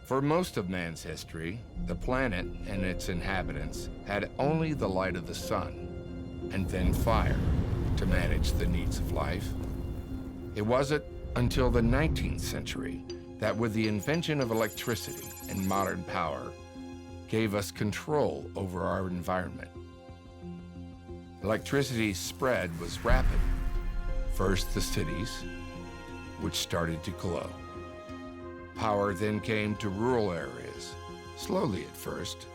For most of man's history, the planet and its inhabitants had only the light of the sun and then fire to manage the needs of life. It wasn't until the 19th century that, with the invention of electricity and modern power, gave us control over our environment. Electricity's spread was rapid. First, the cities, which started to glow. Power then came to rural areas, slowly at first,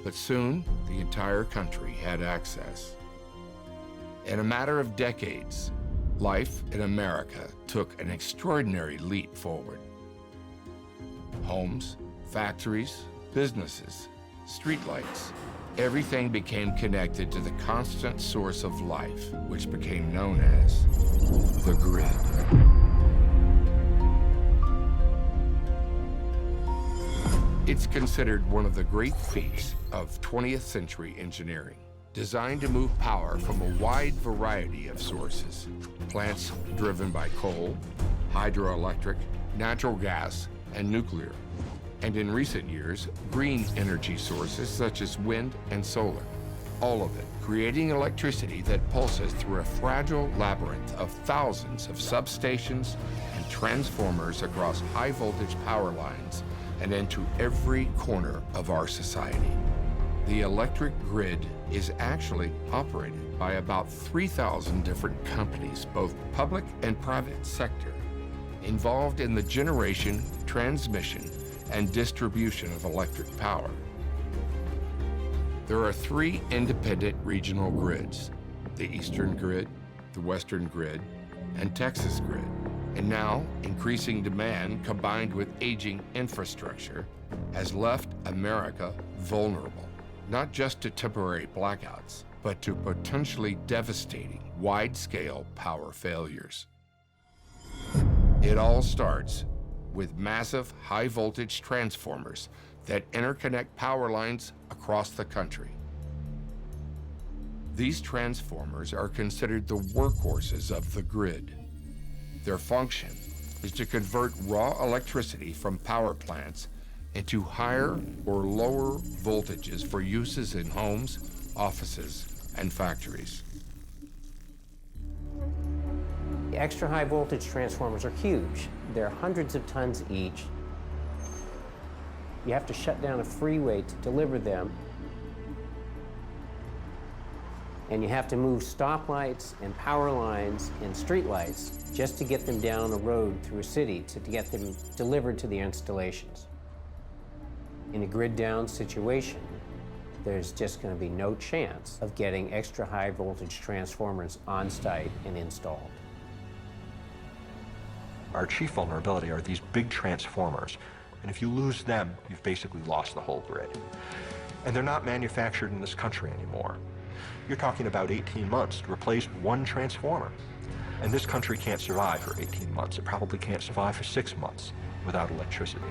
but soon the entire country had access. In a matter of decades, life in America took an extraordinary leap forward. Homes, factories, businesses, streetlights, everything became connected to the constant source of life, which became known as the grid. It's considered one of the great feats of 20th century engineering, designed to move power from a wide variety of sources. Plants driven by coal, hydroelectric, natural gas, and nuclear. And in recent years, green energy sources such as wind and solar. All of it creating electricity that pulses through a fragile labyrinth of thousands of substations and transformers across high voltage power lines and into every corner of our society. The electric grid is actually operated by about 3,000 different companies, both public and private sector, involved in the generation, transmission, and distribution of electric power. There are 3 independent regional grids: the Eastern Grid, the Western Grid, and Texas Grid. And now, increasing demand combined with aging infrastructure has left America vulnerable, not just to temporary blackouts, but to potentially devastating wide-scale power failures. It all starts with massive high-voltage transformers that interconnect power lines across the country. These transformers are considered the workhorses of the grid. Their function is to convert raw electricity from power plants into higher or lower voltages for uses in homes, offices, and factories. The extra high voltage transformers are huge. They're hundreds of tons each. You have to shut down a freeway to deliver them. And you have to move stoplights and power lines and streetlights just to get them down a road through a city to get them delivered to the installations. In a grid down situation, there's just going to be no chance of getting extra high voltage transformers on site and installed. Our chief vulnerability are these big transformers, and if you lose them, you've basically lost the whole grid. And they're not manufactured in this country anymore. You're talking about 18 months to replace one transformer. And this country can't survive for 18 months. It probably can't survive for 6 months without electricity.